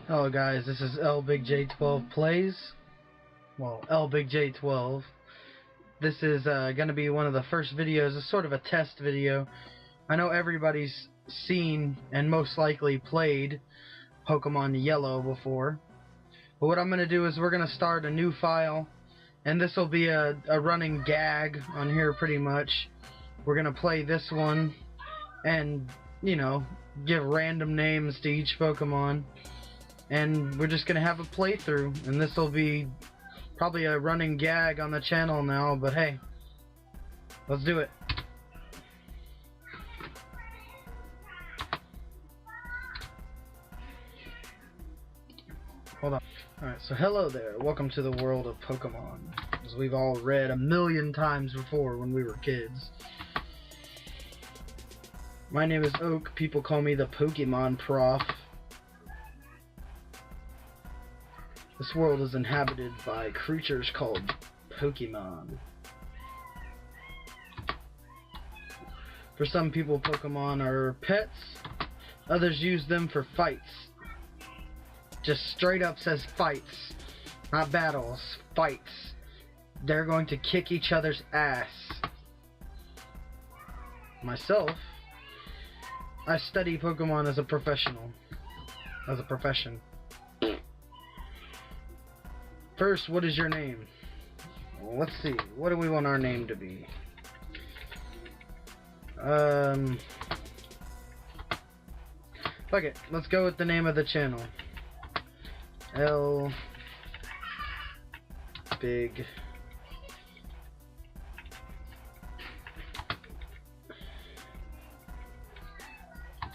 Hello guys, this is lbigj12 plays. Well, lbigj12. This is gonna be one of the first videos. It's sort of a test video. I know everybody's seen and most likely played Pokemon Yellow before. But what I'm gonna do is we're gonna start a new file, and this will be a running gag on here pretty much. We're gonna play this one and, you know, give random names to each Pokemon. And we're just gonna have a playthrough, and this will be probably a running gag on the channel now, but hey, let's do it. Hold on. Alright, so hello there, welcome to the world of Pokemon, as we've all read a million times before when we were kids. My name is Oak, people call me the Pokemon Prof. This world is inhabited by creatures called Pokemon. For some people, Pokemon are pets. Others use them for fights. Just straight up says fights. Not battles. Fights. They're going to kick each other's ass. Myself, I study Pokemon as a professional. As a profession. First, what is your name? Well, let's see. What do we want our name to be? Fuck it. Let's go with the name of the channel. L Big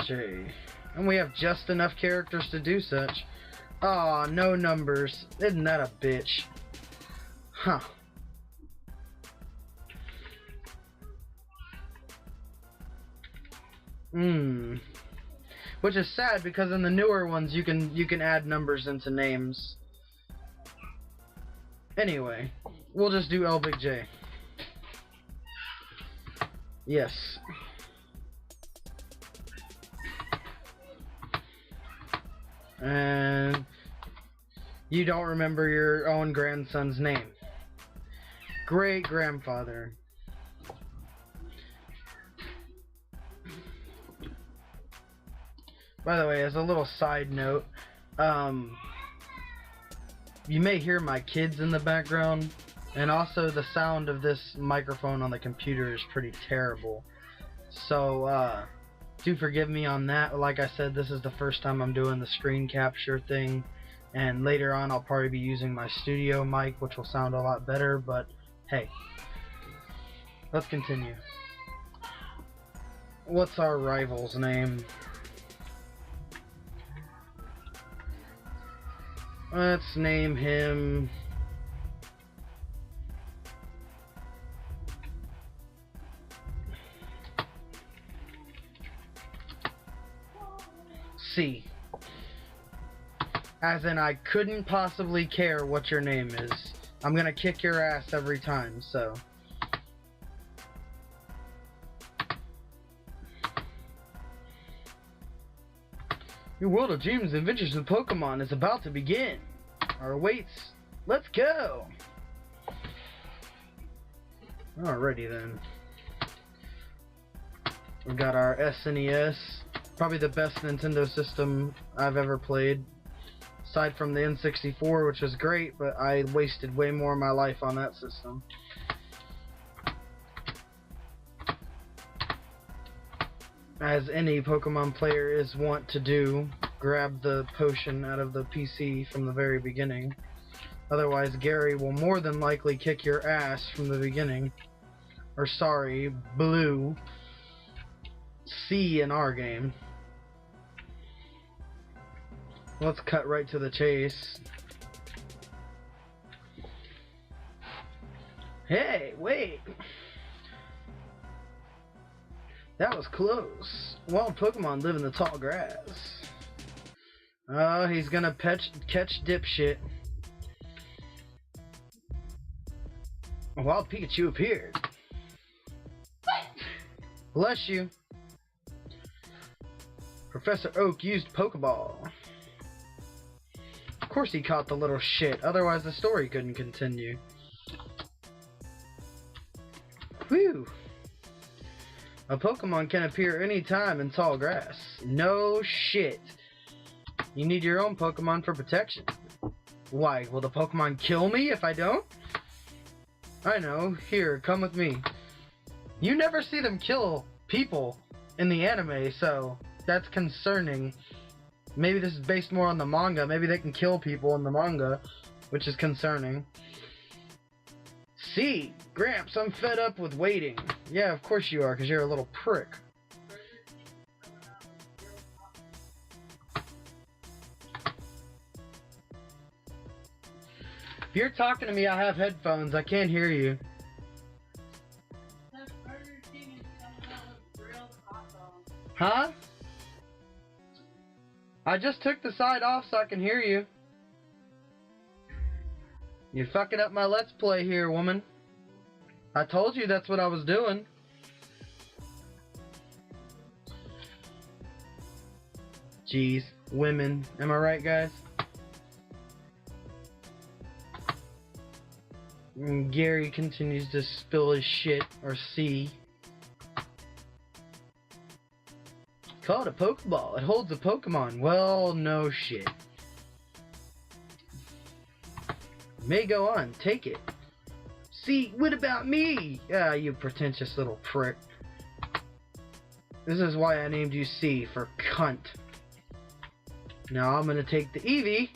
J. And we have just enough characters to do such. Aw, no numbers. Isn't that a bitch? Huh. Which is sad because in the newer ones you can add numbers into names. Anyway, we'll just do lbigj. Yes. And you don't remember your own grandson's name. Great grandfather. By the way, as a little side note, you may hear my kids in the background, and also the sound of this microphone on the computer is pretty terrible. So, do forgive me on that. Like I said, this is the first time I'm doing the screen capture thing, and later on I'll probably be using my studio mic, which will sound a lot better, but hey, let's continue. What's our rival's name? Let's name him C. As in, I couldn't possibly care what your name is. I'm gonna kick your ass every time, so. Your world of dreams and adventures with Pokemon is about to begin. Or waits. Let's go! Alrighty then. We've got our SNES. Probably the best Nintendo system I've ever played. Aside from the N64, which was great, but I wasted way more of my life on that system. As any Pokemon player is wont to do, grab the potion out of the PC from the very beginning. Otherwise, Gary will more than likely kick your ass from the beginning. Or sorry, Blue. C in our game. Let's cut right to the chase. Hey, wait! That was close. Wild Pokemon live in the tall grass. Oh, he's gonna catch Dipshit. A wild Pikachu appeared. Bless you. Professor Oak used Pokeball. course he caught the little shit, otherwise the story couldn't continue. Whew. A Pokemon can appear anytime in tall grass. No shit. You need your own Pokemon for protection. Why, will the Pokemon kill me if I don't? I know. Here, come with me. You never see them kill people in the anime, so that's concerning. Maybe this is based more on the manga. Maybe they can kill people in the manga, which is concerning. See, Gramps, I'm fed up with waiting. Yeah, of course you are, because you're a little prick. If you're talking to me, I have headphones. I can't hear you. Huh? I just took the side off so I can hear you. You're fucking up my Let's Play here, woman. I told you that's what I was doing. Jeez, women. Am I right, guys? And Gary continues to spill his shit, or see. Call it a Pokeball. It holds a Pokemon. Well, no shit. May go on. Take it. See, what about me? Ah, you pretentious little prick. This is why I named you C for cunt. Now I'm gonna take the Eevee.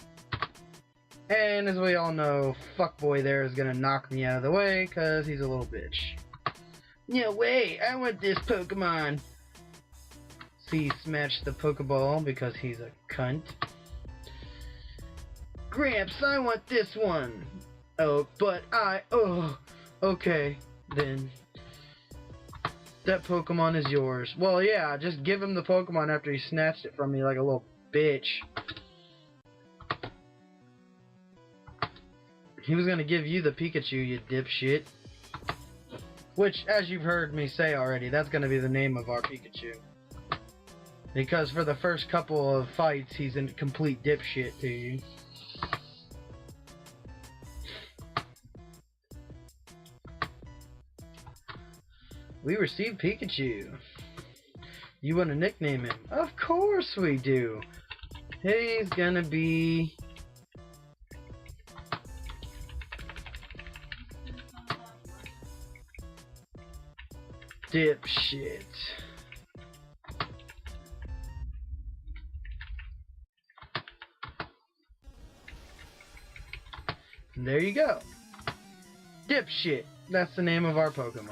And as we all know, fuckboy there is gonna knock me out of the way because he's a little bitch. No way, I want this Pokemon. C smashed the Pokeball because he's a cunt. Gramps, I want this one. Oh, but okay, then. That Pokemon is yours. Well, yeah, just give him the Pokemon after he snatched it from me like a little bitch. He was gonna give you the Pikachu, you dipshit. Which, as you've heard me say already, that's gonna be the name of our Pikachu. Because for the first couple of fights, he's a complete dipshit to you. We received Pikachu. You want to nickname him? Of course we do. He's gonna be... Dipshit. And there you go. Dipshit. That's the name of our Pokemon.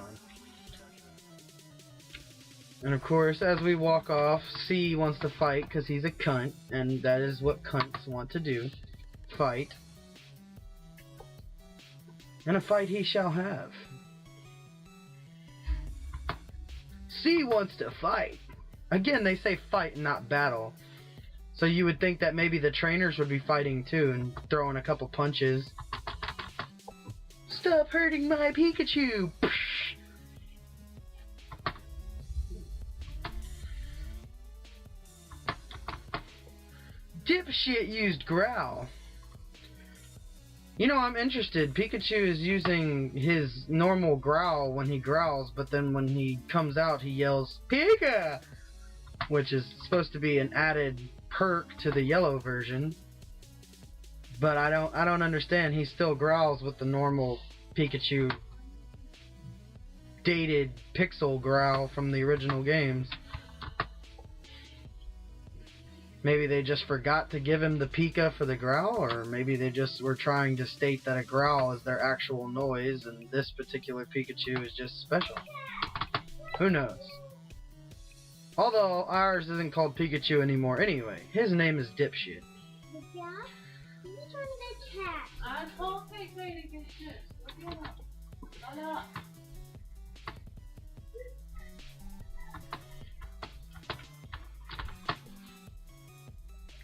And of course, as we walk off, C wants to fight because he's a cunt, and that is what cunts want to do. Fight. And a fight he shall have. C wants to fight. Again, they say fight and not battle. So you would think that maybe the trainers would be fighting too and throwing a couple punches. Stop hurting my Pikachu! Dipshit used growl. You know, I'm interested. Pikachu is using his normal growl when he growls, but then when he comes out, he yells, Pika! Which is supposed to be an added perk to the yellow version. But I don't understand. He still growls with the normal Pikachu dated pixel growl from the original games. Maybe they just forgot to give him the Pika for the growl, or maybe they just were trying to state that a growl is their actual noise and this particular Pikachu is just special. Who knows? Although ours isn't called Pikachu anymore anyway. His name is Dipshit.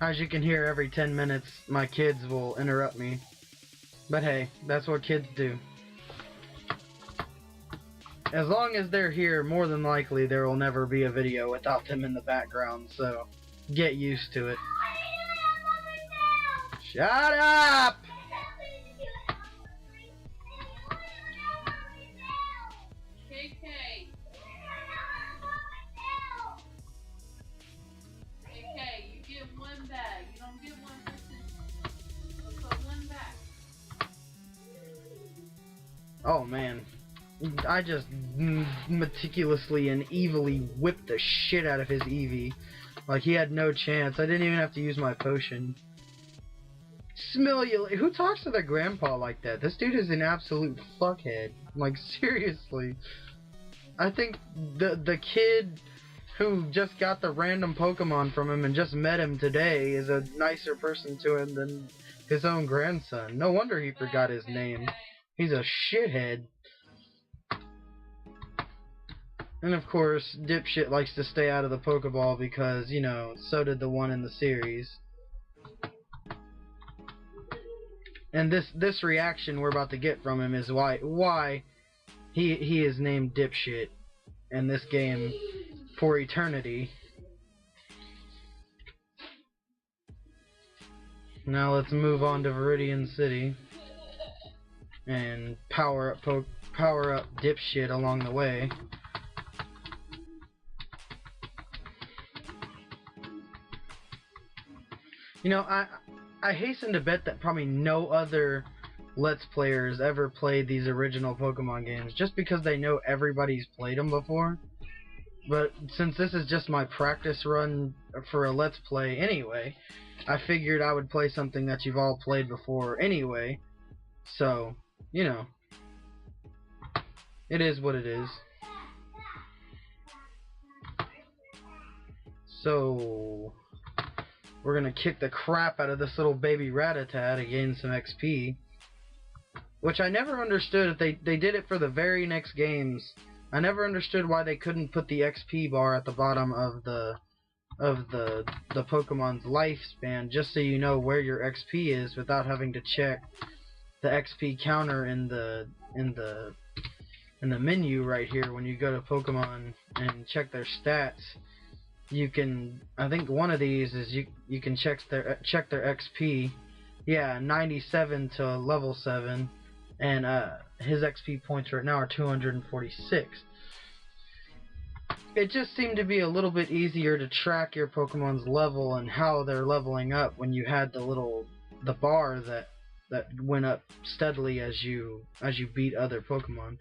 As you can hear, every 10 minutes my kids will interrupt me. But hey, that's what kids do. As long as they're here, more than likely there will never be a video without them in the background, so get used to it. Shut up! KK, you get one bag. You don't get one person. I'll put one back. Oh man, I just meticulously and evilly whipped the shit out of his Eevee. Like he had no chance. I didn't even have to use my potion. Smilulate. Who talks to their grandpa like that? This dude is an absolute fuckhead. Like seriously. I think the kid who just got the random Pokemon from him and just met him today is a nicer person to him than his own grandson. No wonder he forgot his name. He's a shithead. And of course, Dipshit likes to stay out of the Pokeball because, you know, so did the one in the series. And this reaction we're about to get from him is why he is named Dipshit in this game for eternity. Now let's move on to Viridian City and power up Dipshit along the way. You know, I hasten to bet that probably no other Let's Players ever played these original Pokemon games, just because they know everybody's played them before. But since this is just my practice run for a Let's Play anyway, I figured I would play something that you've all played before anyway. So, you know, it is what it is. So we're gonna kick the crap out of this little baby Rattata to gain some XP. Which I never understood. If they did it for the very next games, I never understood why they couldn't put the XP bar at the bottom of the Pokemon's lifespan, just so you know where your XP is without having to check the XP counter in the menu right here. When you go to Pokemon and check their stats, you can, I think one of these is you can check their XP. Yeah, 97 to level 7, and his XP points right now are 246. It just seemed to be a little bit easier to track your Pokemon's level and how they're leveling up when you had the bar that went up steadily as you beat other Pokemon.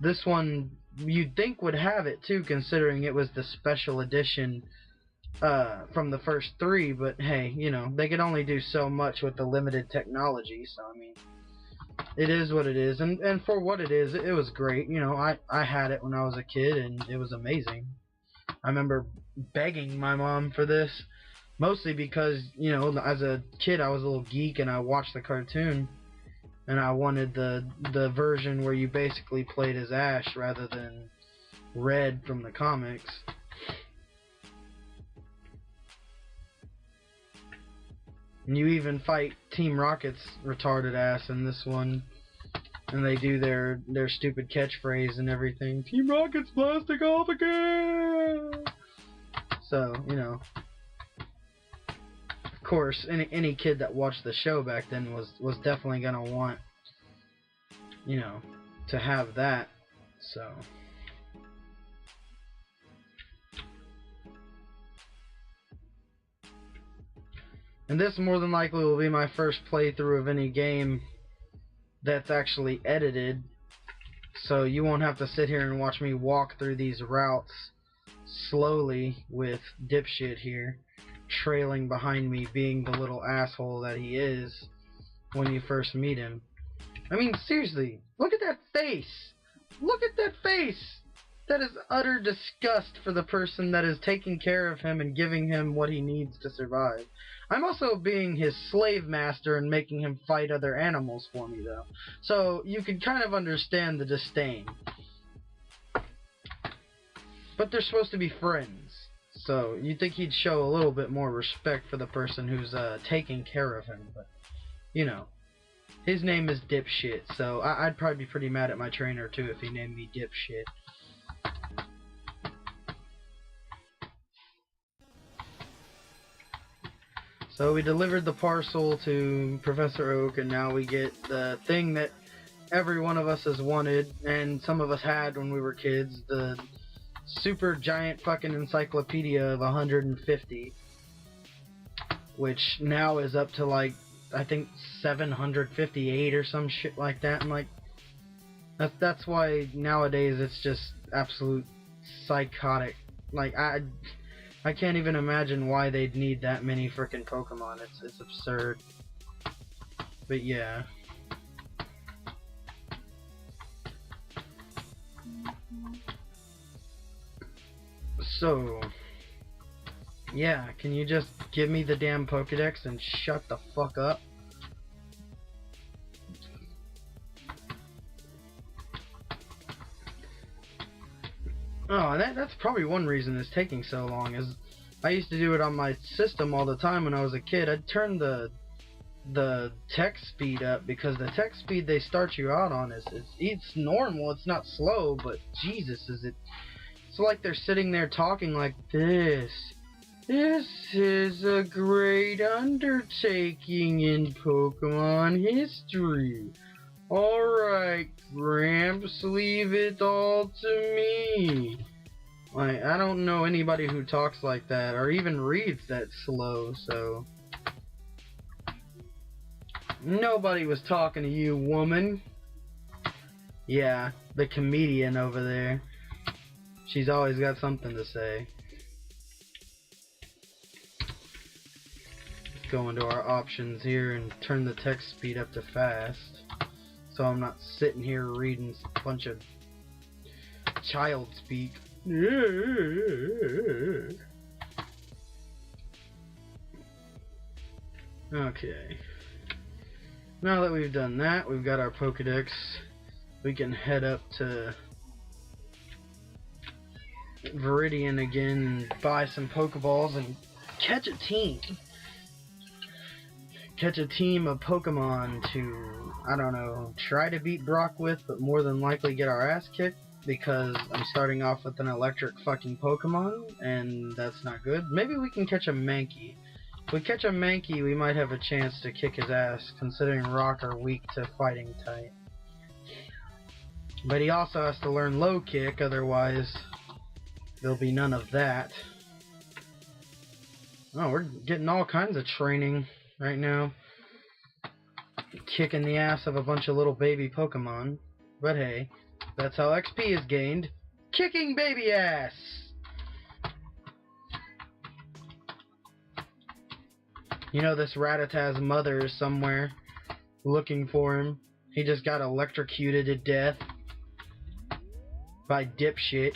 This one you'd think would have it too, considering it was the special edition from the first 3, but hey, you know, they could only do so much with the limited technology, so I mean, it is what it is, and for what it is, it was great. You know, I had it when I was a kid, and it was amazing. I remember begging my mom for this, mostly because, you know, as a kid I was a little geek and I watched the cartoon, and I wanted the version where you basically played as Ash rather than Red from the comics. And you even fight Team Rocket's retarded ass in this one, and they do their stupid catchphrase and everything. Team Rocket's blasting off again! So, you know, of course, any kid that watched the show back then was definitely gonna want, you know, to have that. So and this more than likely will be my first playthrough of any game that's actually edited, so you won't have to sit here and watch me walk through these routes slowly with Dipshit here trailing behind me, being the little asshole that he is when you first meet him. I mean, seriously, look at that face! Look at that face! That is utter disgust for the person that is taking care of him and giving him what he needs to survive. I'm also being his slave master and making him fight other animals for me, though. So you can kind of understand the disdain. But they're supposed to be friends, so you'd think he'd show a little bit more respect for the person who's taking care of him. But, you know, his name is Dipshit, so I'd probably be pretty mad at my trainer, too, if he named me Dipshit. So we delivered the parcel to Professor Oak, and now we get the thing that every one of us has wanted, and some of us had when we were kids, the super giant fucking encyclopedia of 150, which now is up to like, I think 758 or some shit like that. And like, that's why nowadays it's just absolute psychotic. Like, I can't even imagine why they'd need that many freaking Pokemon. It's absurd. But yeah. So, yeah, can you just give me the damn Pokedex and shut the fuck up? Oh, that's probably one reason it's taking so long, is I used to do it on my system all the time when I was a kid. I'd turn the text speed up, because the text speed they start you out on it's normal, it's not slow, but Jesus, is it... It's like they're sitting there talking like this. This is a great undertaking in Pokemon history. Alright, Gramps, leave it all to me. Like, I don't know anybody who talks like that, or even reads that slow, so... Nobody was talking to you, woman. Yeah, the comedian over there. She's always got something to say. Let's go into our options here and turn the text speed up to fast, so I'm not sitting here reading a bunch of child speak. Okay. Now that we've done that, we've got our Pokedex, we can head up to Viridian again and buy some Pokeballs and catch a team. Catch a team of Pokemon to, I don't know, try to beat Brock with, but more than likely get our ass kicked, because I'm starting off with an electric fucking Pokemon, and that's not good. Maybe we can catch a Mankey. If we catch a Mankey, we might have a chance to kick his ass, considering Rock are weak to fighting type. But he also has to learn Low Kick, otherwise there'll be none of that. Oh, we're getting all kinds of training right now. Kicking the ass of a bunch of little baby Pokemon. But hey, that's how XP is gained. Kicking baby ass! You know, this Rattata's mother is somewhere looking for him. He just got electrocuted to death by Dipshit.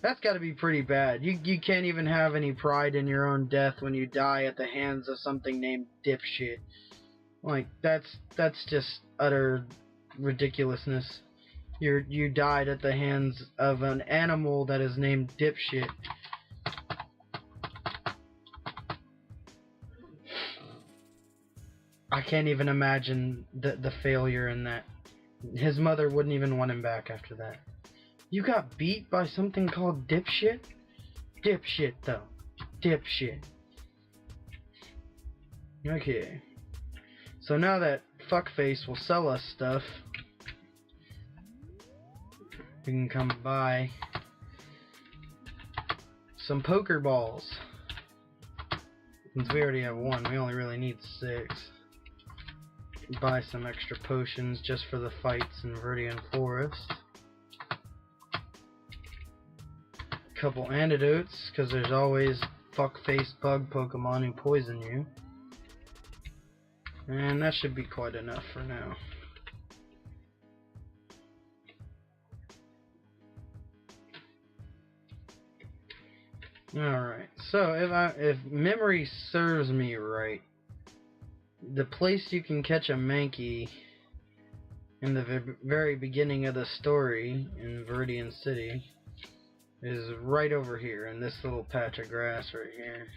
That's gotta be pretty bad. You can't even have any pride in your own death when you die at the hands of something named Dipshit. Like, that's just utter ridiculousness. You died at the hands of an animal that is named Dipshit. I can't even imagine the failure in that. His mother wouldn't even want him back after that. You got beat by something called Dipshit? Dipshit, though. Dipshit. Okay. So now that fuckface will sell us stuff, we can come buy some Pokeballs. Since we already have one, we only really need 6. Buy some extra potions just for the fights in Viridian Forest. Couple antidotes, because there's always fuckface bug Pokemon who poison you. And that should be quite enough for now. Alright, so if memory serves me right, the place you can catch a Mankey in the very beginning of the story in Viridian City is right over here in this little patch of grass right here.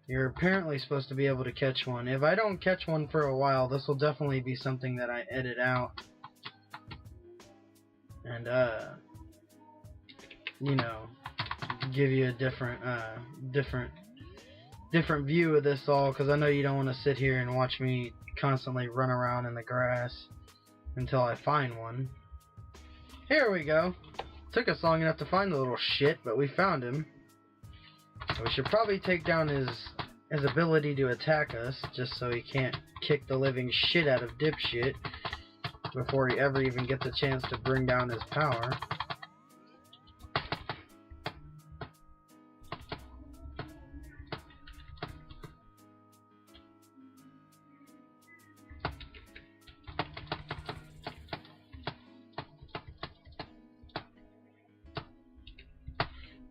You're apparently supposed to be able to catch one. If I don't catch one for a while, this will definitely be something that I edit out. And, you know, give you a different different view of this all, because I know you don't want to sit here and watch me constantly run around in the grass until I find one. Here we go. Took us long enough to find the little shit, but we found him. So we should probably take down his ability to attack us, just so he can't kick the living shit out of Dipshit before he ever even gets a chance to bring down his power.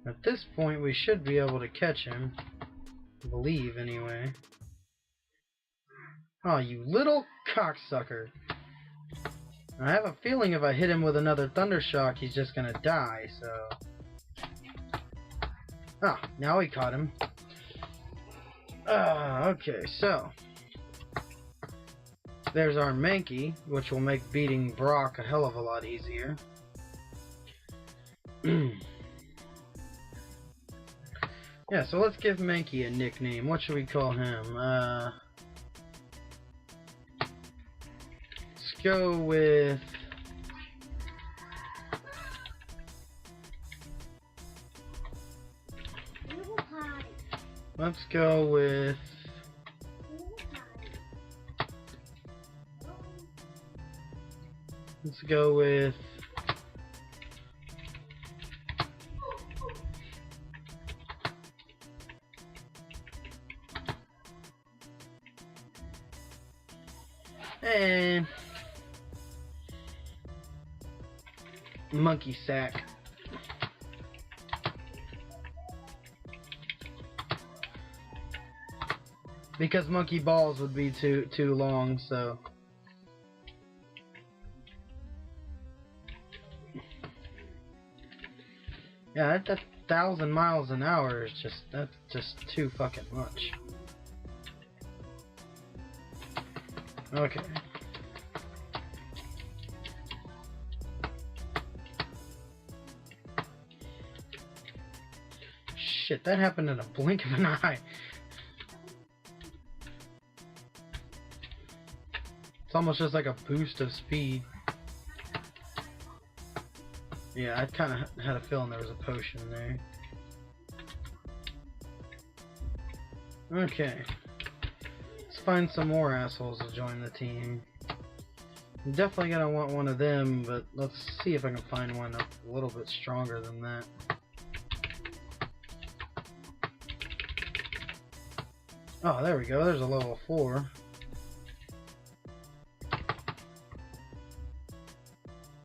At this point, we should be able to catch him. I believe, anyway. Oh, you little cocksucker. I have a feeling if I hit him with another Thunder Shock, he's just gonna die, so... Ah, now we caught him. Okay, so... There's our Mankey, which will make beating Brock a hell of a lot easier. Yeah, so let's give Mankey a nickname. What should we call him? Let's go with... Let's go with... Let's go with... And Monkey Sack. Because Monkey Balls would be too long, so yeah, that 1,000 miles an hour is that's just too fucking much. Okay. Shit, that happened in a blink of an eye. It's almost just like a boost of speed. Yeah, I kind of had a feeling there was a potion there. Okay. Let's find some more assholes to join the team. I'm definitely gonna want one of them, but let's see if I can find one up a little bit stronger than that. Oh, there we go. There's a level 4.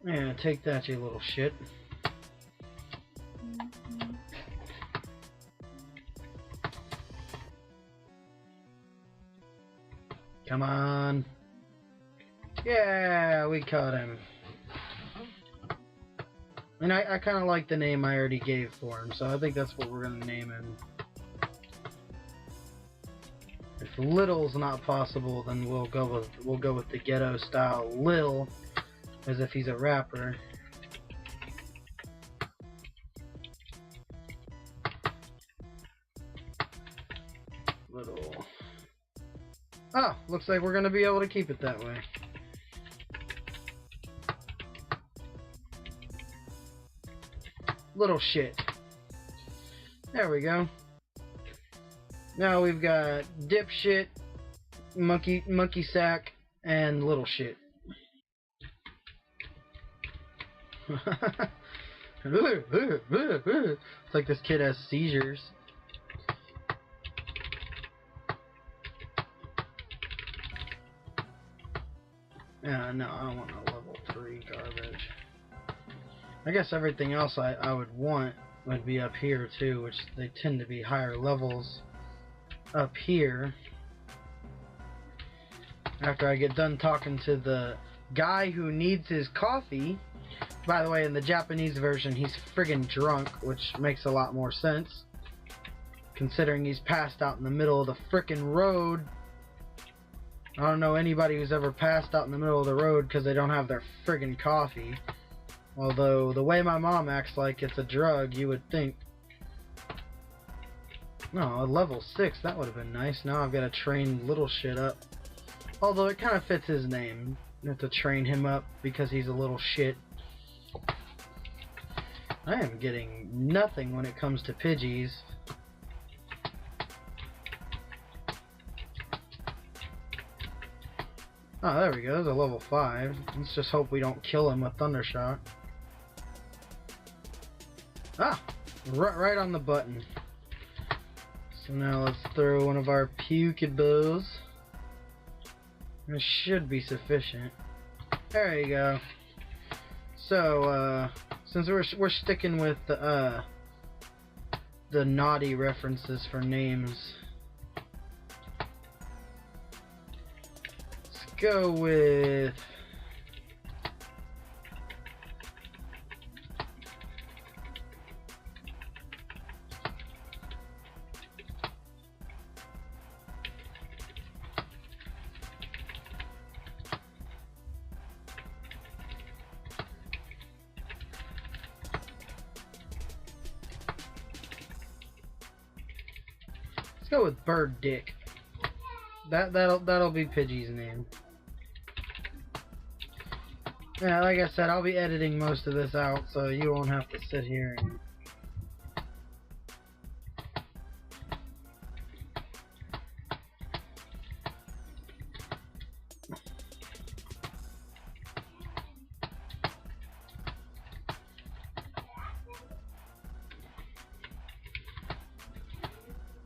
Yeah, take that, you little shit. Come on. Yeah, we caught him. And I kind of like the name I already gave for him, so I think that's what we're going to name him. If Little's not possible, then we'll go with the ghetto style Lil, as if he's a rapper. Little. Oh, looks like we're gonna be able to keep it that way. Little shit. There we go. Now we've got Dipshit, Monkey Sack, and Little Shit. It's like this kid has seizures. Yeah, no, I don't want no level 3 garbage. I guess everything else I would want would be up here too, which they tend to be higher levels up here. After I get done talking to the guy who needs his coffee. By the way, in the Japanese version, he's friggin' drunk, which makes a lot more sense, considering he's passed out in the middle of the frickin' road. I don't know anybody who's ever passed out in the middle of the road because they don't have their friggin' coffee. Although, the way my mom acts like it's a drug, you would think. No, a level 6, that would have been nice. Now I've got to train little shit up. Although it kind of fits his name. You have to train him up because he's a little shit. I am getting nothing when it comes to Pidgeys. Oh, there we go. There's a level 5. Let's just hope we don't kill him with Thundershock. Ah! Right on the button. So now let's throw one of our Pukeballs. This should be sufficient. There you go. So, since we're sticking with the naughty references for names, let's go with go with Bird Dick. That'll be Pidgey's name. Yeah, like I said, I'll be editing most of this out, so you won't have to sit here and...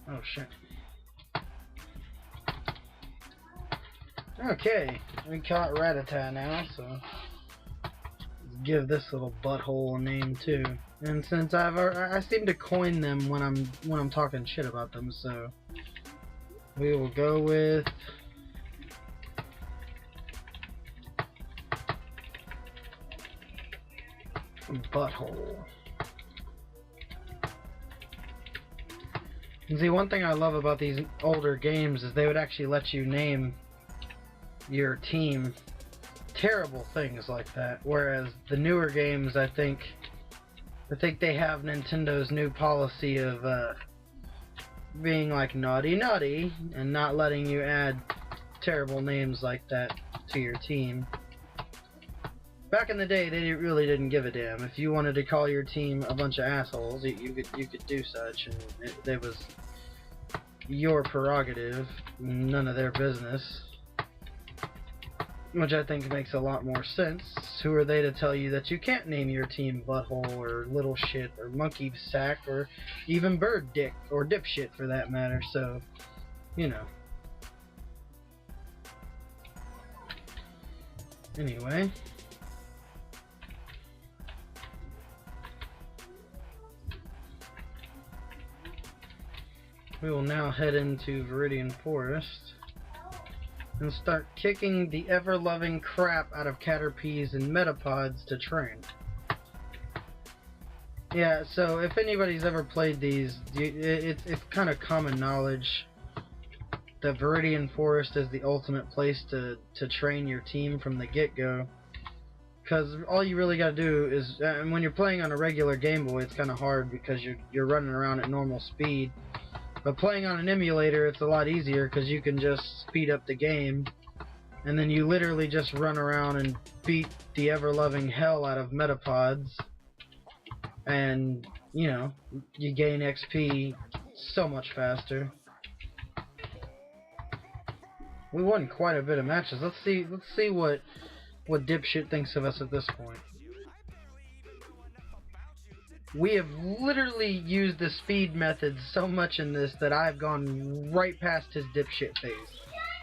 Oh shit. Okay, we caught Rattata now, so let's give this little butthole a name too. And since I seem to coin them when I'm talking shit about them, so we will go with Butthole. And see, one thing I love about these older games is they would actually let you name your team terrible things like that, whereas the newer games, I think they have Nintendo's new policy of being like naughty and not letting you add terrible names like that to your team. Back in the day, they really didn't give a damn. If you wanted to call your team a bunch of assholes, you could do such, and it was your prerogative, none of their business. Which I think makes a lot more sense. Who are they to tell you that you can't name your team Butthole or Little Shit or Monkey Sack or even Bird Dick or Dipshit for that matter? So, you know. Anyway. We will now head into Viridian Forest and start kicking the ever-loving crap out of Caterpies and Metapods to train. Yeah, so if anybody's ever played these, it's kind of common knowledge that Viridian Forest is the ultimate place to train your team from the get-go. Because all you really gotta do is, and when you're playing on a regular Game Boy, it's kind of hard because you're running around at normal speed. But playing on an emulator, it's a lot easier because you can just speed up the game, and then you literally just run around and beat the ever-loving hell out of Metapods, and, you know, you gain XP so much faster. We won quite a bit of matches. Let's see what Dipshit thinks of us at this point. We have literally used the speed method so much in this that I've gone right past his dipshit phase.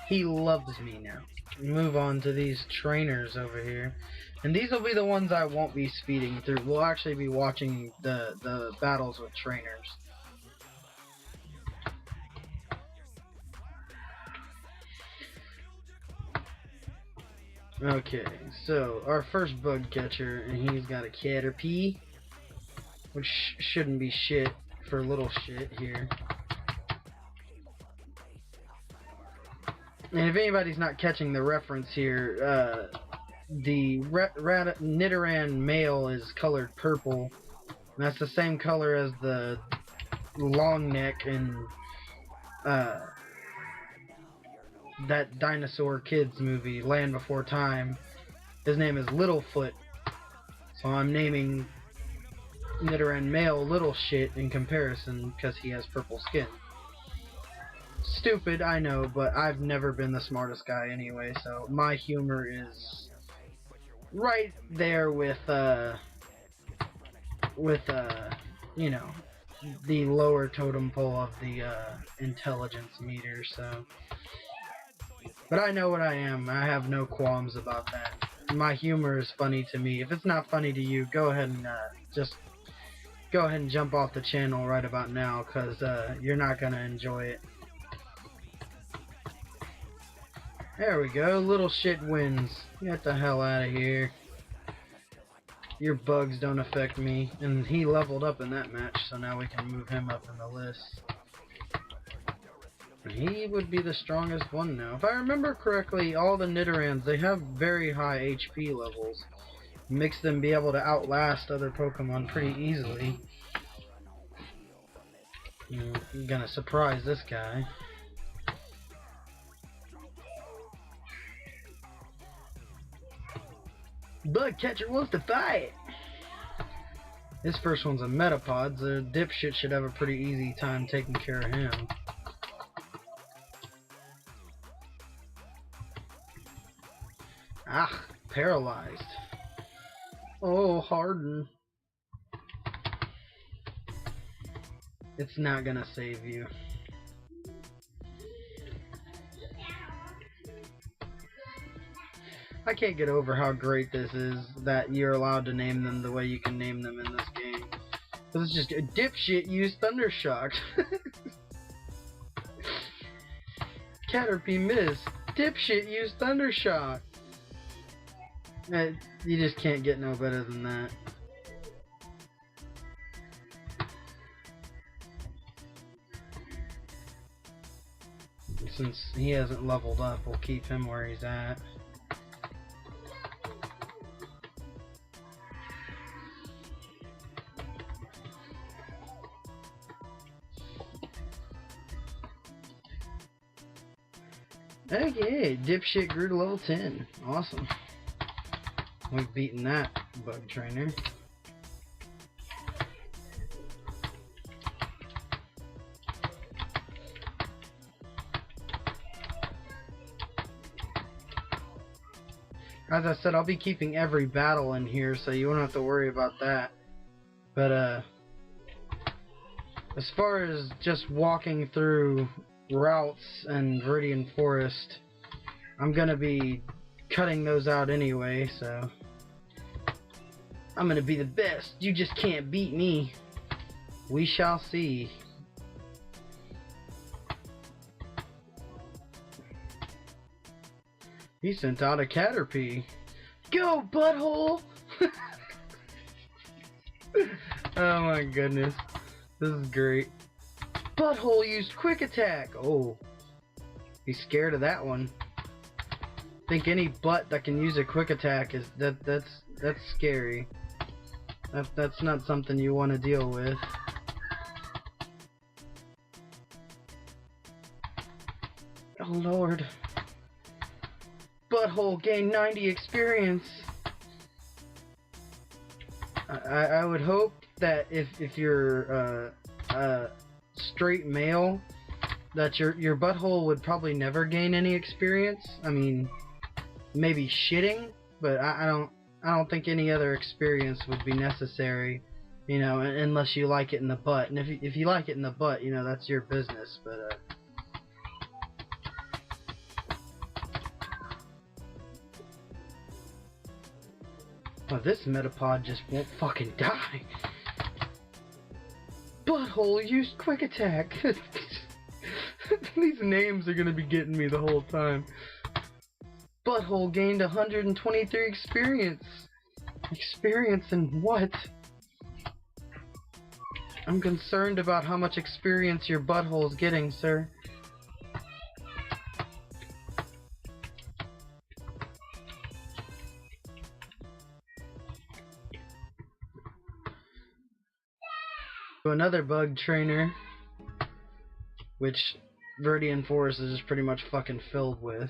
He loves me now. Move on to these trainers over here. And these will be the ones I won't be speeding through. We'll actually be watching the battles with trainers. Okay, so our first bug catcher, and he's got a Caterpie, which shouldn't be shit for little shit here. And if anybody's not catching the reference here, the Nidoran male is colored purple. And that's the same color as the Longneck in that Dinosaur Kids movie, Land Before Time. His name is Littlefoot. So I'm naming Nidoran male Little Shit in comparison because he has purple skin. Stupid, I know, but I've never been the smartest guy anyway, so my humor is right there with you know, the lower totem pole of the intelligence meter, so. But I know what I am. I have no qualms about that. My humor is funny to me. If it's not funny to you, go ahead and just go ahead and jump off the channel right about now, because you're not going to enjoy it. There we go. Little shit wins. Get the hell out of here. Your bugs don't affect me. And he leveled up in that match, so now we can move him up in the list. He would be the strongest one now. If I remember correctly, all the Nidorans, they have very high HP levels. Makes them be able to outlast other Pokemon pretty easily. I'm gonna surprise this guy. Bug catcher wants to fight! This first one's a Metapod, so Dipshit should have a pretty easy time taking care of him. Ah, paralyzed. Oh, Harden. It's not gonna save you. I can't get over how great this is that you're allowed to name them the way you can name them in this game. Because it's just a Dipshit used Thundershock. Caterpie missed. Dipshit used Thundershock. You just can't get no better than that. Since he hasn't leveled up, we'll keep him where he's at. Okay, Dipshit grew to level 10. Awesome. We've beaten that bug trainer. As I said, I'll be keeping every battle in here, so you won't have to worry about that. But as far as just walking through routes and Viridian Forest, I'm gonna be cutting those out anyway, so I'm gonna be the best. You just can't beat me. We shall see. He sent out a Caterpie. Go, butthole! Oh my goodness. This is great. Butthole used quick attack. Oh. He's scared of that one. I think any butt that can use a quick attack is that's scary. That's not something you want to deal with. Oh Lord. Butthole gained 90 experience. I would hope that if you're straight male, that your butthole would probably never gain any experience. I mean, maybe shitting, but I don't think any other experience would be necessary, you know, unless you like it in the butt. And if you like it in the butt, you know, that's your business. But oh, this Metapod just won't fucking die. Butthole used quick attack. These names are gonna be getting me the whole time. Butthole gained 123 experience. Experience in what? I'm concerned about how much experience your butthole's getting, sir. Another bug trainer, which Viridian Forest is just pretty much fucking filled with.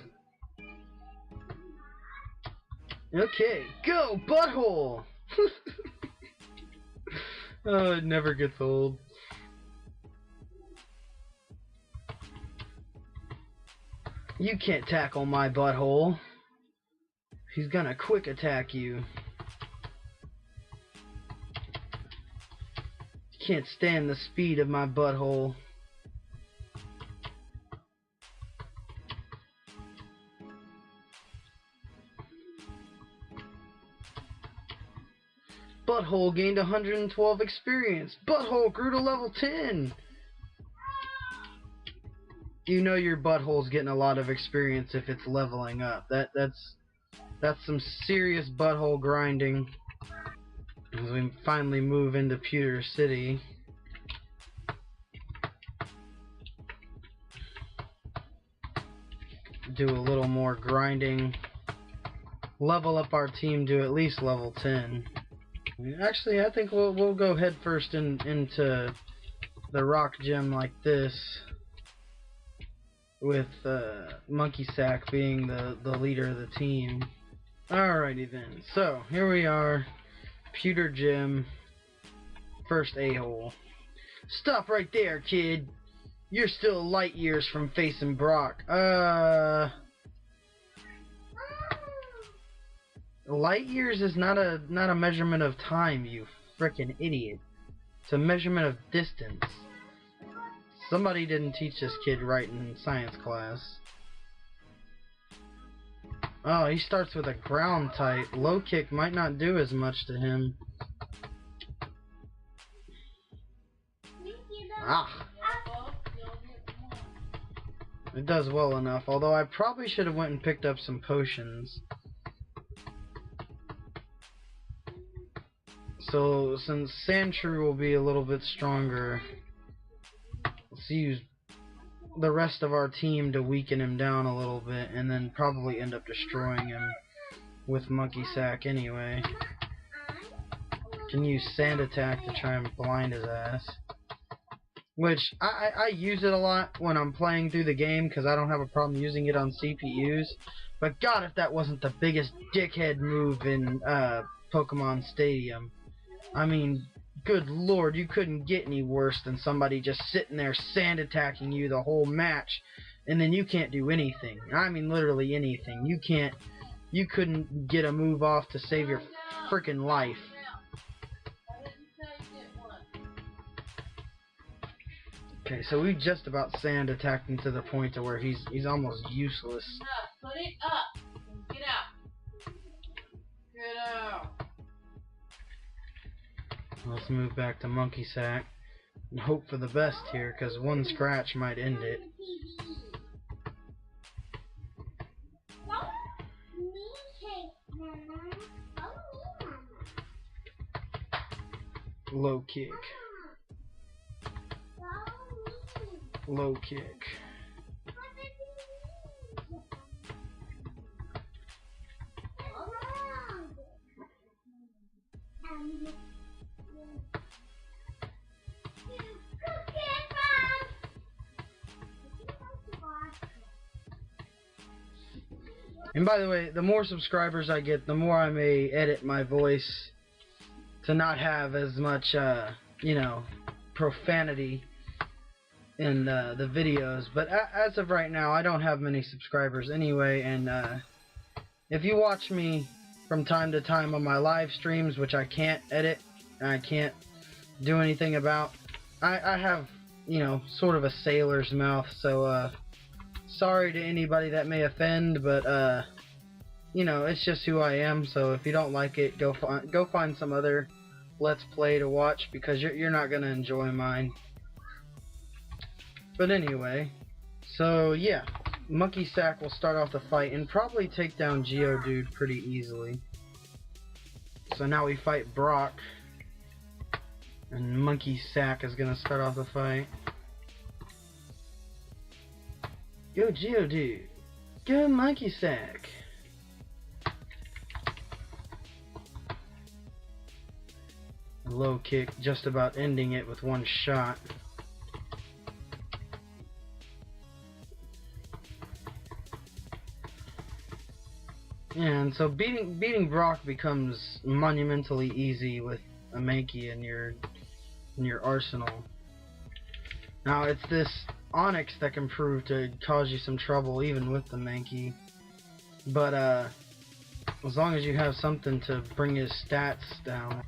Okay, go, butthole! Oh, it never gets old. You can't tackle my butthole. He's gonna quick attack you. You can't stand the speed of my butthole. Butthole gained 112 experience. Butthole grew to level 10. You know your butthole's getting a lot of experience if it's leveling up. That's some serious butthole grinding. As we finally move into Pewter City. Do a little more grinding. Level up our team to at least level 10. Actually, I think we'll go head first into the rock gym like this, with Monkey Sack being the leader of the team. Alrighty then. So here we are, Pewter Gym, first a-hole. Stop right there, kid. You're still light years from facing Brock. Light years is not a measurement of time, you frickin' idiot. It's a measurement of distance. Somebody didn't teach this kid right in science class. Oh, he starts with a ground type. Low kick might not do as much to him. Ah. It does well enough, although I probably should have went and picked up some potions. So, since Sandshrew will be a little bit stronger, let's use the rest of our team to weaken him down a little bit, and then probably end up destroying him with Monkey Sack anyway. Can use Sand Attack to try and blind his ass. Which, I use it a lot when I'm playing through the game, because I don't have a problem using it on CPUs. But god, if that wasn't the biggest dickhead move in Pokemon Stadium. I mean, good lord, you couldn't get any worse than somebody just sitting there sand attacking you the whole match, and then you can't do anything. I mean, literally anything. You couldn't get a move off to save your frickin' life. Okay, so we just about sand attacked him to the point to where he's almost useless. Put it up. Get out. Get out. Let's move back to Monkey Sack and hope for the best here, because one scratch might end it. Low kick. Low kick. And by the way, the more subscribers I get, the more I may edit my voice to not have as much, you know, profanity in the videos. But as of right now, I don't have many subscribers anyway, and if you watch me from time to time on my live streams, which I can't edit, and I can't do anything about, I have, you know, sort of a sailor's mouth, so sorry to anybody that may offend, but you know, it's just who I am. So if you don't like it, go find some other Let's Play to watch, because you're not gonna enjoy mine. But anyway, so yeah, Monkey Sack will start off the fight and probably take down Geodude pretty easily. So now we fight Brock, and Monkey Sack is gonna start off the fight. Go Geodude! Go Monkey Sack! low kick, just about ending it with one shot. And so beating Brock becomes monumentally easy with a Mankey in your arsenal. Now it's this Onyx that can prove to cause you some trouble even with the Mankey, but as long as you have something to bring his stats down.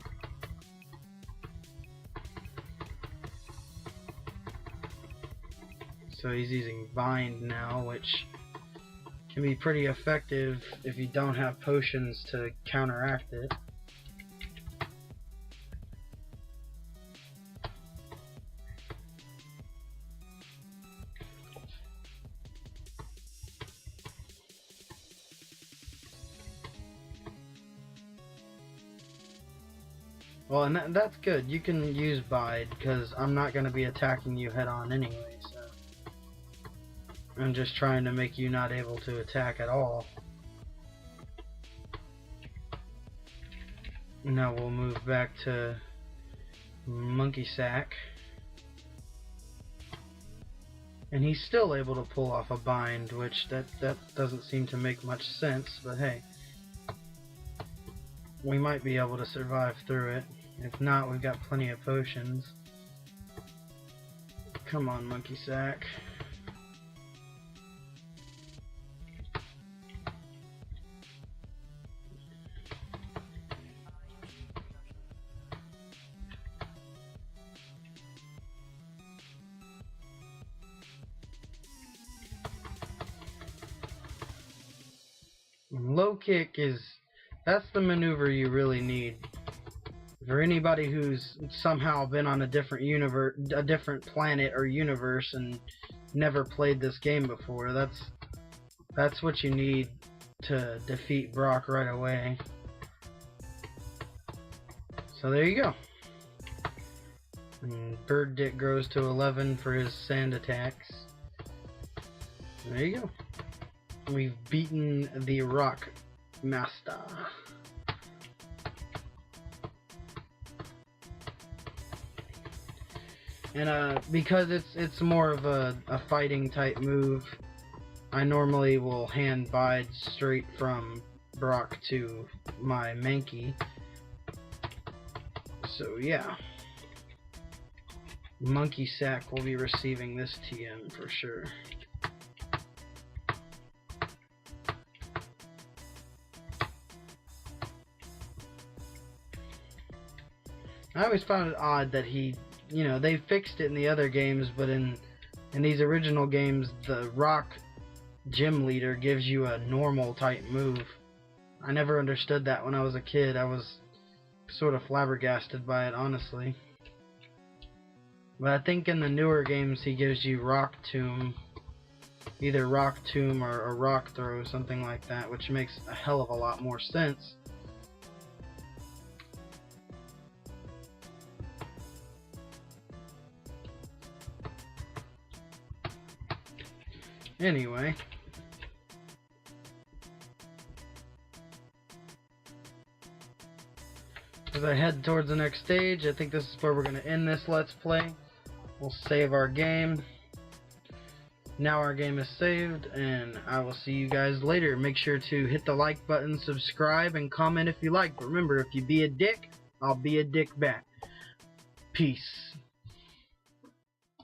So he's using Bind now, which can be pretty effective if you don't have potions to counteract it. Well, and that's good. You can use Bide, because I'm not going to be attacking you head on anyway, so I'm just trying to make you not able to attack at all. Now we'll move back to Monkey Sack. And he's still able to pull off a Bind, which that doesn't seem to make much sense, but hey. We might be able to survive through it. If not, we've got plenty of potions. Come on, Monkey Sack. Low kick that's the maneuver you really need. For anybody who's somehow been on a different universe, a different planet or universe and never played this game before, that's what you need to defeat Brock right away. So there you go. And Bird Dick grows to 11 for his sand attacks. There you go. We've beaten the Rock Master. And because it's more of a fighting type move, I normally will hand Bide straight from Brock to my Mankey. So yeah, Monkey Sack will be receiving this TM for sure. I always found it odd that they fixed it in the other games, but in these original games, the Rock Gym Leader gives you a normal type move. I never understood that when I was a kid. I was sort of flabbergasted by it, honestly. But I think in the newer games, he gives you Rock Tomb, either Rock Tomb or a Rock Throw, something like that, which makes a hell of a lot more sense. Anyway, as I head towards the next stage, I think this is where we're going to end this Let's Play. We'll save our game. Now our game is saved, and I will see you guys later. Make sure to hit the like button, subscribe, and comment if you like. Remember, if you be a dick, I'll be a dick back. Peace.